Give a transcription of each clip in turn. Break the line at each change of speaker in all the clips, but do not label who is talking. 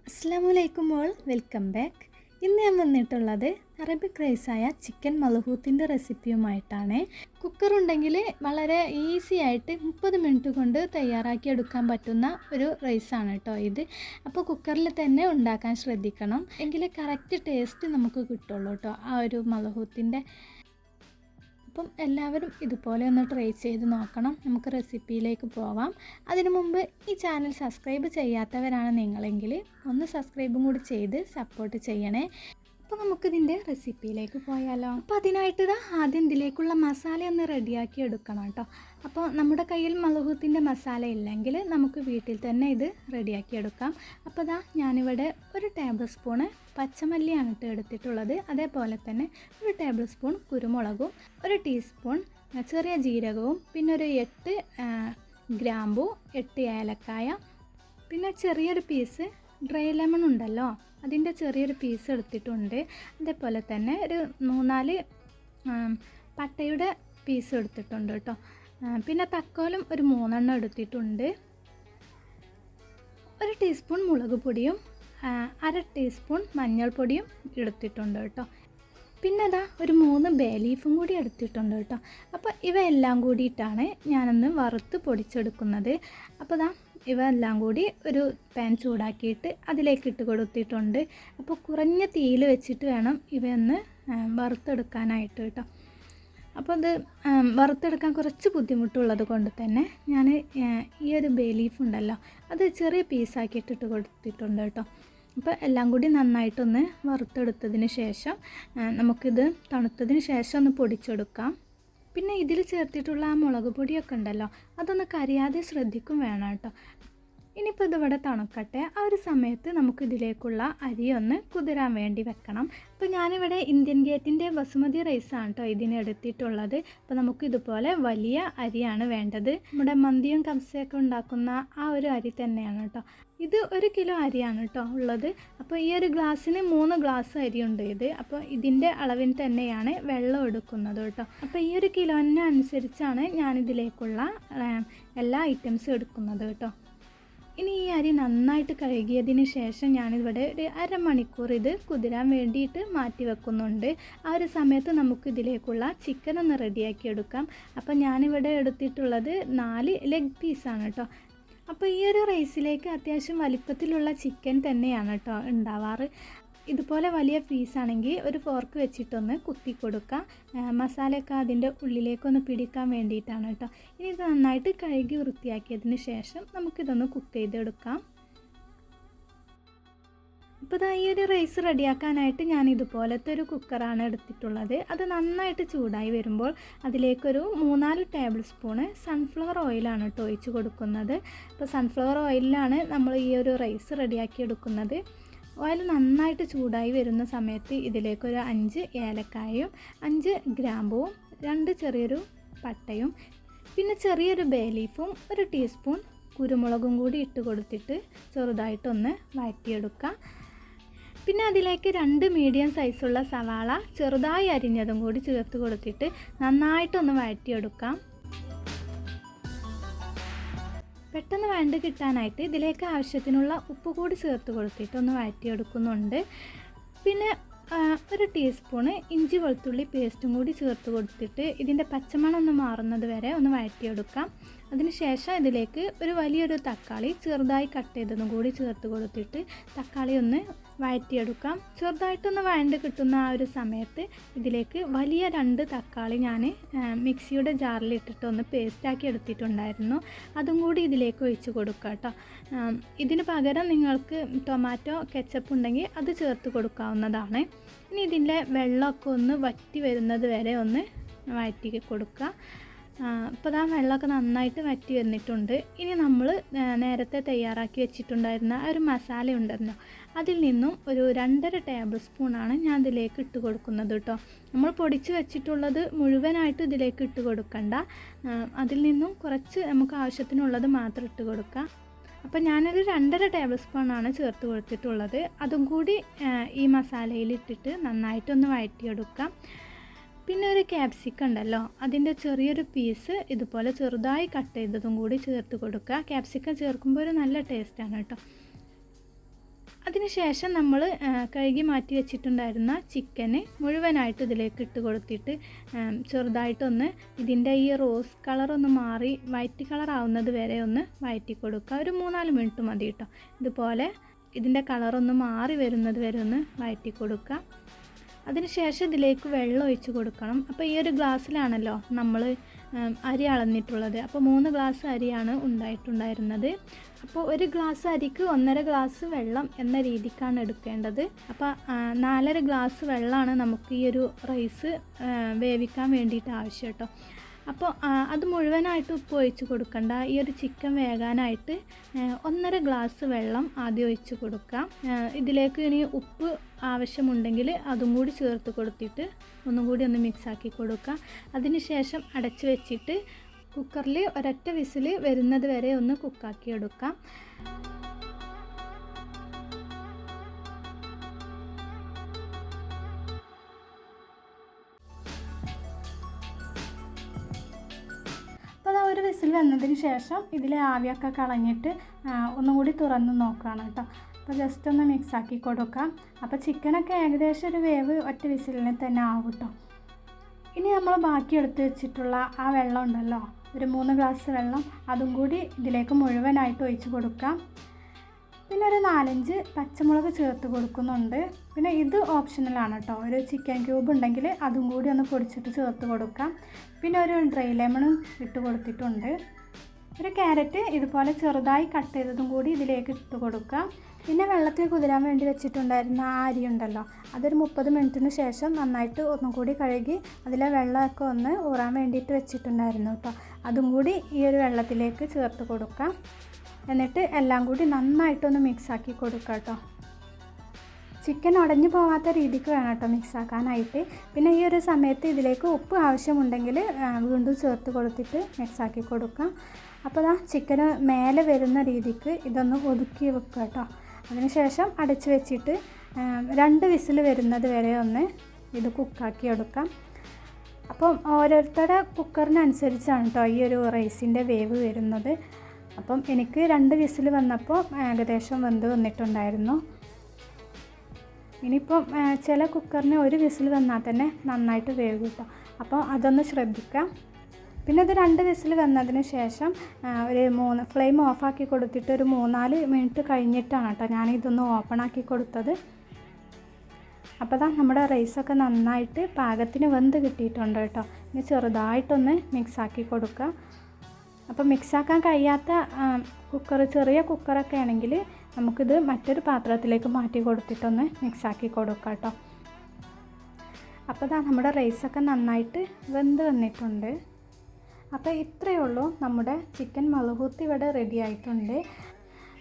അസ്സലാമലൈക്കും all, welcome back. ഇന്ന് ഞാൻ വന്നിട്ടുള്ളത് അറബിക് റൈസായ ചിക്കൻ മലഹൂത്തിൻ്റെ റെസിപ്പിയുമായിട്ടാണ്. കുക്കറുണ്ടെങ്കിൽ വളരെ ഈസി ആയിട്ട് 30 മിനിറ്റ് കൊണ്ട് തയ്യാറാക്കി എടുക്കാൻ പറ്റുന്ന ഒരു റൈസാണ് കേട്ടോ ഇത്. അപ്പോൾ കുക്കറിൽ തന്നെ ഉണ്ടാക്കാൻ ശ്രദ്ധിക്കണം, എങ്കിലേ കറക്റ്റ് ടേസ്റ്റ് നമുക്ക് കിട്ടുള്ളൂ കേട്ടോ ആ ഒരു മലഹൂത്തിൻ്റെ. അപ്പം എല്ലാവരും ഇതുപോലെ ഒന്ന് ട്രൈ ചെയ്ത് നോക്കണം. നമുക്ക് റെസിപ്പിയിലേക്ക് പോവാം. അതിനു മുമ്പ് ഈ ചാനൽ സബ്സ്ക്രൈബ് ചെയ്യാത്തവരാണ് നിങ്ങളെങ്കിൽ ഒന്ന് സബ്സ്ക്രൈബും കൂടി ചെയ്ത് സപ്പോർട്ട് ചെയ്യണേ. അപ്പോൾ നമുക്കിതിൻ്റെ റെസിപ്പിയിലേക്ക് പോയാലോ. അപ്പോൾ അതിനായിട്ട് ആദ്യം ഇതിലേക്കുള്ള മസാല ഒന്ന് റെഡിയാക്കി എടുക്കണം കേട്ടോ. അപ്പോൾ നമ്മുടെ കയ്യിൽ മലഹൂത്തിൻ്റെ മസാല ഇല്ലെങ്കിൽ നമുക്ക് വീട്ടിൽ തന്നെ ഇത് റെഡിയാക്കി എടുക്കാം. അപ്പോൾ ഞാനിവിടെ 1 ടേബിൾ സ്പൂണ് പച്ചമല്ലിയാണ് എടുത്തിട്ടുള്ളത്. അതേപോലെ തന്നെ 1 ടേബിൾ സ്പൂൺ കുരുമുളകും, 1 ടീസ്പൂൺ ചെറിയ ജീരകവും, പിന്നെ ഒരു 8 ഗ്രാമ്പു, 8 ഏലക്കായ, പിന്നെ ചെറിയൊരു പീസ് ഡ്രൈ ലെമൺ ഉണ്ടല്ലോ, അതിൻ്റെ ചെറിയൊരു പീസ് എടുത്തിട്ടുണ്ട്. അതേപോലെ തന്നെ ഒരു 3-4 പട്ടയുടെ പീസ് എടുത്തിട്ടുണ്ട് കേട്ടോ. പിന്നെ തക്കോലം ഒരു 3 എണ്ണം എടുത്തിട്ടുണ്ട്. 1 ടീസ്പൂൺ മുളക് പൊടിയും 1/2 ടീസ്പൂൺ മഞ്ഞൾപ്പൊടിയും എടുത്തിട്ടുണ്ട് കേട്ടോ. പിന്നെ ഒരു 3 ബേ ലീഫും കൂടി എടുത്തിട്ടുണ്ട് കേട്ടോ. അപ്പോൾ ഇവയെല്ലാം കൂടിയിട്ടാണ് ഞാനൊന്ന് വറുത്ത് പൊടിച്ചെടുക്കുന്നത്. അപ്പോൾ ഇവ എല്ലാം കൂടി ഒരു പാൻ ചൂടാക്കിയിട്ട് അതിലേക്ക് ഇട്ട് കൊടുത്തിട്ടുണ്ട്. അപ്പോൾ കുറഞ്ഞ തീയിൽ വെച്ചിട്ട് വേണം ഇവയൊന്ന് വറുത്തെടുക്കാനായിട്ട് കേട്ടോ. അപ്പോൾ അത് വറുത്തെടുക്കാൻ കുറച്ച് ബുദ്ധിമുട്ടുള്ളത് കൊണ്ട് തന്നെ ഞാൻ ഈ ഒരു ബേ ലീഫ് ഉണ്ടല്ലോ അത് ചെറിയ പീസാക്കിയിട്ട് ഇട്ട് കൊടുത്തിട്ടുണ്ട് കേട്ടോ. അപ്പോൾ എല്ലാം കൂടി നന്നായിട്ടൊന്ന് വറുത്തെടുത്തതിന് ശേഷം നമുക്കിത് തണുത്തതിന് ശേഷം ഒന്ന് പൊടിച്ചെടുക്കാം. പിന്നെ ഇതിൽ ചേർത്തിട്ടുള്ള ആ മുളക് പൊടിയൊക്കെ ഉണ്ടല്ലോ അതൊന്ന് കരിയാതെ ശ്രദ്ധിക്കും വേണം കേട്ടോ. ഇനിയിപ്പോൾ ഇതിവിടെ തണുക്കട്ടെ. ആ ഒരു സമയത്ത് നമുക്കിതിലേക്കുള്ള അരി ഒന്ന് കുതിരാൻ വേണ്ടി വെക്കണം. അപ്പോൾ ഞാനിവിടെ ഇന്ത്യൻ ഗേറ്റിൻ്റെ ബസുമതി റൈസാണ് കേട്ടോ ഇതിന് എടുത്തിട്ടുള്ളത്. അപ്പോൾ നമുക്ക് ഇതുപോലെ വലിയ അരിയാണ് വേണ്ടത്. നമ്മുടെ മന്തിയും കബ്സയൊക്കെ ഉണ്ടാക്കുന്ന ആ ഒരു അരി തന്നെയാണ് കേട്ടോ. ഇത് 1 കിലോ അരിയാണ് കേട്ടോ ഉള്ളത്. അപ്പോൾ ഈ ഒരു ഗ്ലാസ്സിന് 3 ഗ്ലാസ് അരിയുണ്ട് ഇത്. അപ്പോൾ ഇതിൻ്റെ അളവിന് തന്നെയാണ് വെള്ളം എടുക്കുന്നത് കേട്ടോ. അപ്പോൾ ഈ 1 കിലോന് അനുസരിച്ചാണ് ഞാനിതിലേക്കുള്ള എല്ലാ ഐറ്റംസും എടുക്കുന്നത് കേട്ടോ. ഇനി ഈ അരി നന്നായിട്ട് കഴുകിയതിന് ശേഷം ഞാനിവിടെ ഒരു അരമണിക്കൂർ ഇത് കുതിരാൻ വേണ്ടിയിട്ട് മാറ്റി വെക്കുന്നുണ്ട്. ആ ഒരു സമയത്ത് നമുക്കിതിലേക്കുള്ള ചിക്കൻ ഒന്ന് റെഡിയാക്കി എടുക്കാം. അപ്പോൾ ഞാനിവിടെ എടുത്തിട്ടുള്ളത് 4 ലെഗ് പീസാണ് കേട്ടോ. അപ്പോൾ ഈ ഒരു റൈസിലേക്ക് അത്യാവശ്യം വലിപ്പത്തിലുള്ള ചിക്കൻ തന്നെയാണ് കേട്ടോ ഉണ്ടാവാറ്. ഇതുപോലെ വലിയ പീസാണെങ്കിൽ ഒരു ഫോർക്ക് വെച്ചിട്ടൊന്ന് കുത്തി കൊടുക്കുക. മസാലയൊക്കെ അതിൻ്റെ ഉള്ളിലേക്കൊന്ന് പിടിക്കാൻ വേണ്ടിയിട്ടാണ് കേട്ടോ. ഇനി ഇത് നന്നായിട്ട് കഴുകി വൃത്തിയാക്കിയതിന് ശേഷം നമുക്കിതൊന്ന് കുക്ക് ചെയ്തെടുക്കാം. ഇപ്പോൾ ഈ ഒരു റൈസ് റെഡിയാക്കാനായിട്ട് ഞാൻ ഇതുപോലത്തെ ഒരു കുക്കറാണ് എടുത്തിട്ടുള്ളത്. അത് നന്നായിട്ട് ചൂടായി വരുമ്പോൾ അതിലേക്കൊരു 3-4 ടേബിൾ സ്പൂണ് സൺഫ്ലവർ ഓയിലാണ് കേട്ടോ ഒഴിച്ച് കൊടുക്കുന്നത്. അപ്പോൾ സൺഫ്ലവർ ഓയിലാണ് നമ്മൾ ഈ ഒരു റൈസ് റെഡിയാക്കി എടുക്കുന്നത്. ഓയിൽ നന്നായിട്ട് ചൂടായി വരുന്ന സമയത്ത് ഇതിലേക്കൊരു 5 ഏലക്കായും 5 ഗ്രാമ്പുവും 2 ചെറിയൊരു പട്ടയും പിന്നെ ചെറിയൊരു ബേ ലീഫും 1 ടീസ്പൂൺ കുരുമുളകും കൂടി ഇട്ട് കൊടുത്തിട്ട് ചെറുതായിട്ടൊന്ന് വഴറ്റിയെടുക്കുക. പിന്നെ അതിലേക്ക് 2 മീഡിയം സൈസുള്ള സവാള ചെറുതായി അരിഞ്ഞതും കൂടി ചേർത്ത് കൊടുത്തിട്ട് നന്നായിട്ടൊന്ന് വഴറ്റിയെടുക്കാം. പെട്ടെന്ന് വഴണ്ട് കിട്ടാനായിട്ട് ഇതിലേക്ക് ആവശ്യത്തിനുള്ള ഉപ്പ് കൂടി ചേർത്ത് കൊടുത്തിട്ട് ഒന്ന് വഴറ്റിയെടുക്കുന്നുണ്ട്. പിന്നെ 1 ടീസ്പൂണ് ഇഞ്ചി വെളുത്തുള്ളി പേസ്റ്റും കൂടി ചേർത്ത് കൊടുത്തിട്ട് ഇതിൻ്റെ പച്ചമണം ഒന്ന് മാറുന്നത് വരെ ഒന്ന് വഴറ്റിയെടുക്കാം. അതിനുശേഷം ഇതിലേക്ക് ഒരു വലിയൊരു തക്കാളി ചെറുതായി കട്ട് ചെയ്തതും കൂടി ചേർത്ത് കൊടുത്തിട്ട് തക്കാളി ഒന്ന് വഴറ്റിയെടുക്കാം. ചെറുതായിട്ടൊന്ന് വഴണ്ട് കിട്ടുന്ന ആ ഒരു സമയത്ത് ഇതിലേക്ക് വലിയ 2 തക്കാളി ഞാൻ മിക്സിയുടെ ജാറിലിട്ടിട്ട് ഒന്ന് പേസ്റ്റാക്കി എടുത്തിട്ടുണ്ടായിരുന്നു. അതും കൂടി ഇതിലേക്ക് ഒഴിച്ച് കൊടുക്കുക കേട്ടോ. ഇതിന് പകരം നിങ്ങൾക്ക് ടൊമാറ്റോ കെച്ചപ്പ് ഉണ്ടെങ്കിൽ അത് ചേർത്ത് കൊടുക്കാവുന്നതാണ്. ഇനി ഇതിൻ്റെ വെള്ളമൊക്കെ ഒന്ന് വറ്റി വരുന്നത് വരെ ഒന്ന് വഴറ്റി കൊടുക്കുക. ഇപ്പോൾ വെള്ളമൊക്കെ നന്നായിട്ട് വറ്റി വന്നിട്ടുണ്ട്. ഇനി നമ്മൾ നേരത്തെ തയ്യാറാക്കി വെച്ചിട്ടുണ്ടായിരുന്ന ഒരു മസാല ഉണ്ടല്ലോ അതിൽ നിന്നും ഒരു 2.5 ടേബിൾ സ്പൂണാണ് ഞാൻ ഇതിലേക്ക് ഇട്ട് കൊടുക്കുന്നത് കേട്ടോ. നമ്മൾ പൊടിച്ച് വെച്ചിട്ടുള്ളത് മുഴുവനായിട്ട് ഇതിലേക്ക് ഇട്ട് കൊടുക്കണ്ട. അതിൽ നിന്നും കുറച്ച് നമുക്ക് ആവശ്യത്തിനുള്ളത് മാത്രം ഇട്ട് കൊടുക്കുക. അപ്പോൾ ഞാനൊരു 2.5 ടേബിൾ സ്പൂണാണ് ചേർത്ത് കൊടുത്തിട്ടുള്ളത്. അതും കൂടി ഈ മസാലയിൽ ഇട്ടിട്ട് നന്നായിട്ടൊന്ന് വഴറ്റിയെടുക്കാം. പിന്നെ ഒരു ക്യാപ്സിക്കം ഉണ്ടല്ലോ അതിൻ്റെ ചെറിയൊരു പീസ് ഇതുപോലെ ചെറുതായി കട്ട് ചെയ്തതും കൂടി ചേർത്ത് കൊടുക്കുക. ക്യാപ്സിക്കം ചേർക്കുമ്പോൾ ഒരു നല്ല ടേസ്റ്റാണ് കേട്ടോ. അതിനുശേഷം നമ്മൾ കഴുകി മാറ്റി വെച്ചിട്ടുണ്ടായിരുന്ന ചിക്കന് മുഴുവനായിട്ട് ഇതിലേക്ക് ഇട്ട് കൊടുത്തിട്ട് ചെറുതായിട്ടൊന്ന് ഇതിൻ്റെ ഈ റോസ് കളറൊന്ന് മാറി വൈറ്റ് കളർ ആവുന്നത് വരെ ഒന്ന് വഴറ്റി കൊടുക്കുക. ഒരു 3-4 മിനിറ്റ് മതി കേട്ടോ. ഇതുപോലെ ഇതിൻ്റെ കളറൊന്ന് മാറി വരുന്നത് വരെ ഒന്ന് വഴറ്റി കൊടുക്കുക. അതിനുശേഷം ഇതിലേക്ക് വെള്ളം ഒഴിച്ച് കൊടുക്കണം. അപ്പോൾ ഈ ഒരു ഗ്ലാസ്സിലാണല്ലോ നമ്മൾ അരി അളന്നിട്ടുള്ളത്. അപ്പോൾ 3 ഗ്ലാസ് അരിയാണ് ഉണ്ടായിട്ടുണ്ടായിരുന്നത്. അപ്പോൾ ഒരു ഗ്ലാസ് അരിക്ക് 1.5 ഗ്ലാസ് വെള്ളം എന്ന രീതിക്കാണ് എടുക്കേണ്ടത്. അപ്പോൾ 4.5 ഗ്ലാസ് വെള്ളമാണ് നമുക്ക് ഈ ഒരു റൈസ് വേവിക്കാൻ വേണ്ടിയിട്ട് ആവശ്യം കേട്ടോ. അപ്പോൾ അത് മുഴുവനായിട്ട് ഉപ്പ് ഒഴിച്ച് കൊടുക്കണ്ട. ഈ ഒരു ചിക്കൻ വേകാനായിട്ട് 1.5 ഗ്ലാസ് വെള്ളം ആദ്യം ഒഴിച്ച് കൊടുക്കാം. ഇതിലേക്ക് ഇനി ഉപ്പ് ആവശ്യമുണ്ടെങ്കിൽ അതും കൂടി ചേർത്ത് കൊടുത്തിട്ട് ഒന്നും കൂടി ഒന്ന് മിക്സാക്കി കൊടുക്കുക. അതിനുശേഷം അടച്ച് വെച്ചിട്ട് കുക്കറിൽ ഒരൊറ്റ വിസിൽ വരുന്നത് വരെ ഒന്ന് കുക്കാക്കി എടുക്കാം. അപ്പോൾ ഒരു വിസിൽ വന്നതിന് ശേഷം ഇതിലെ ആവിയൊക്കെ കളഞ്ഞിട്ട് ഒന്നും കൂടി തുറന്ന് നോക്കുകയാണ് കേട്ടോ. അപ്പോൾ ജസ്റ്റ് ഒന്ന് മിക്സാക്കി കൊടുക്കാം. അപ്പോൾ ചിക്കനൊക്കെ ഏകദേശം ഒരു വേവ് ഒറ്റ വിസിലിന് തന്നെ ആവും കേട്ടോ. ഇനി നമ്മൾ ബാക്കി എടുത്ത് വെച്ചിട്ടുള്ള ആ വെള്ളം ഉണ്ടല്ലോ, ഒരു 3 ഗ്ലാസ് വെള്ളം, അതും കൂടി ഇതിലേക്ക് മുഴുവനായിട്ട് ഒഴിച്ച് കൊടുക്കാം. പിന്നെ ഒരു 4-5 പച്ചമുളക് ചേർത്ത് കൊടുക്കുന്നുണ്ട്. പിന്നെ ഇത് ഓപ്ഷണലാണ് കേട്ടോ. ഒരു ചിക്കൻ ക്യൂബ് ഉണ്ടെങ്കിൽ അതും കൂടി ഒന്ന് പൊടിച്ചിട്ട് ചേർത്ത് കൊടുക്കാം. പിന്നെ ഒരു ഡ്രൈ ലെമണും ഇട്ട് കൊടുത്തിട്ടുണ്ട്. ഒരു ക്യാരറ്റ് ഇതുപോലെ ചെറുതായി കട്ട് ചെയ്തതും കൂടി ഇതിലേക്ക് ഇട്ട് കൊടുക്കാം. പിന്നെ വെള്ളത്തിൽ കുതിരാൻ വേണ്ടി വെച്ചിട്ടുണ്ടായിരുന്ന ആ അരി ഉണ്ടല്ലോ, അതൊരു 30 മിനിറ്റിന് ശേഷം നന്നായിട്ട് ഒന്നും കൂടി കഴുകി അതിലെ വെള്ളമൊക്കെ ഒന്ന് ഊറാൻ വേണ്ടിയിട്ട് വെച്ചിട്ടുണ്ടായിരുന്നു കേട്ടോ. അതും കൂടി ഈ ഒരു വെള്ളത്തിലേക്ക് ചേർത്ത് കൊടുക്കാം. എന്നിട്ട് എല്ലാം കൂടി നന്നായിട്ടൊന്ന് മിക്സാക്കി കൊടുക്കുക കേട്ടോ. ചിക്കൻ ഉടഞ്ഞു പോകാത്ത രീതിക്ക് വേണം കേട്ടോ മിക്സാക്കാനായിട്ട്. പിന്നെ ഈ ഒരു സമയത്ത് ഇതിലേക്ക് ഉപ്പ് ആവശ്യമുണ്ടെങ്കിൽ വീണ്ടും ചേർത്ത് കൊടുത്തിട്ട് മിക്സാക്കി കൊടുക്കാം. അപ്പോൾ ചിക്കന് മേലെ വരുന്ന രീതിക്ക് ഇതൊന്ന് ഒതുക്കി വെക്കുക കേട്ടോ. അതിനുശേഷം അടച്ച് വെച്ചിട്ട് 2 വിസിൽ വരുന്നത് വരെ ഒന്ന് ഇത് കുക്കാക്കി എടുക്കാം. അപ്പം ഓരോരുത്തരുടെ കുക്കറിനനുസരിച്ചാണ് കേട്ടോ ഈ ഒരു റൈസിൻ്റെ വേവ് വരുന്നത്. അപ്പം എനിക്ക് 2 വിസിൽ വന്നപ്പോൾ ഏകദേശം വെന്ത് വന്നിട്ടുണ്ടായിരുന്നു. ഇനിയിപ്പം ചില കുക്കറിന് 1 വിസിൽ വന്നാൽ തന്നെ നന്നായിട്ട് വേവ് കിട്ടും. അപ്പോൾ അതൊന്ന് ശ്രദ്ധിക്കാം. പിന്നെ ഇത് 2 വിസിൽ വന്നതിന് ശേഷം ഒരു ഫ്ലെയിം ഓഫാക്കി കൊടുത്തിട്ട് ഒരു 3-4 മിനിറ്റ് കഴിഞ്ഞിട്ടാണ് കേട്ടോ ഞാനിതൊന്ന് ഓപ്പണാക്കി കൊടുത്തത്. അപ്പോൾ നമ്മുടെ റൈസൊക്കെ നന്നായിട്ട് പാകത്തിന് വെന്ത് കിട്ടിയിട്ടുണ്ട് കേട്ടോ. ഇനി ചെറുതായിട്ടൊന്ന് മിക്സാക്കി കൊടുക്കുക. അപ്പോൾ മിക്സാക്കാൻ കഴിയാത്ത ചെറിയ കുക്കറൊക്കെ ആണെങ്കിൽ നമുക്കിത് മറ്റൊരു പാത്രത്തിലേക്ക് മാറ്റി കൊടുത്തിട്ടൊന്ന് മിക്സാക്കി കൊടുക്കാം കേട്ടോ. അപ്പോൾ നമ്മുടെ റൈസൊക്കെ നന്നായിട്ട് വെന്ത് വന്നിട്ടുണ്ട്. അപ്പോൾ ഇത്രയേ ഉള്ളൂ, നമ്മുടെ ചിക്കൻ മൽഹൂത്തി ഇവിടെ റെഡി ആയിട്ടുണ്ട്.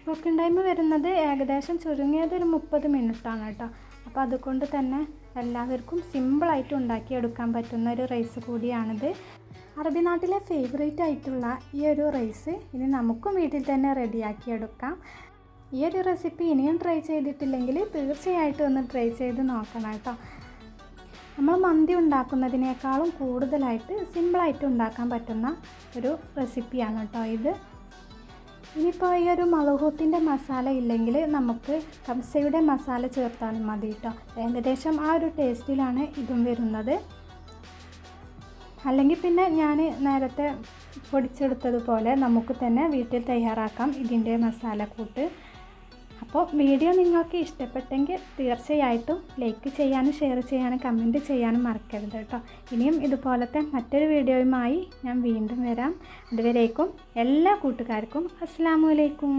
കുക്കിംഗ് ടൈം വരുന്നത് ഏകദേശം ചുരുങ്ങിയത് ഒരു 30 മിനിറ്റാണ് കേട്ടോ. അപ്പോൾ അതുകൊണ്ട് തന്നെ എല്ലാവർക്കും സിമ്പിളായിട്ട് ഉണ്ടാക്കിയെടുക്കാൻ പറ്റുന്ന ഒരു റൈസ് കൂടിയാണിത്. അറബി നാട്ടിലെ ഫേവറേറ്റ് ആയിട്ടുള്ള ഈ ഒരു റൈസ് ഇനി നമുക്കും വീട്ടിൽ തന്നെ റെഡിയാക്കിയെടുക്കാം. ഈ ഒരു റെസിപ്പി ഇനിയും ട്രൈ ചെയ്തിട്ടില്ലെങ്കിൽ തീർച്ചയായിട്ടും ഒന്ന് ട്രൈ ചെയ്ത് നോക്കണം കേട്ടോ. നമ്മൾ മന്തി ഉണ്ടാക്കുന്നതിനേക്കാളും കൂടുതലായിട്ട് സിമ്പിളായിട്ട് ഉണ്ടാക്കാൻ പറ്റുന്ന ഒരു റെസിപ്പിയാണ് കേട്ടോ ഇത്. ഇനിയിപ്പോൾ ഈ ഒരു മൽഹൂത്തിൻ്റെ മസാല ഇല്ലെങ്കിൽ നമുക്ക് കബ്സയുടെ മസാല ചേർത്താലും മതി കേട്ടോ. ഏകദേശം ആ ഒരു ടേസ്റ്റിലാണ് ഇതും വരുന്നത്. അല്ലെങ്കിൽ പിന്നെ ഞാൻ നേരത്തെ പൊടിച്ചെടുത്തതുപോലെ നമുക്ക് തന്നെ വീട്ടിൽ തയ്യാറാക്കാം ഇതിൻ്റെ മസാലക്കൂട്ട്. അപ്പോൾ വീഡിയോ നിങ്ങൾക്ക് ഇഷ്ടപ്പെട്ടെങ്കിൽ തീർച്ചയായിട്ടും ലൈക്ക് ചെയ്യാനും ഷെയർ ചെയ്യാനും കമൻറ്റ് ചെയ്യാനും മറക്കരുത് കേട്ടോ. ഇനിയും ഇതുപോലത്തെ മറ്റൊരു വീഡിയോയുമായി ഞാൻ വീണ്ടും വരാം. അതുവരേക്കും എല്ലാ കൂട്ടുകാർക്കും അസ്സലാമു അലൈക്കും.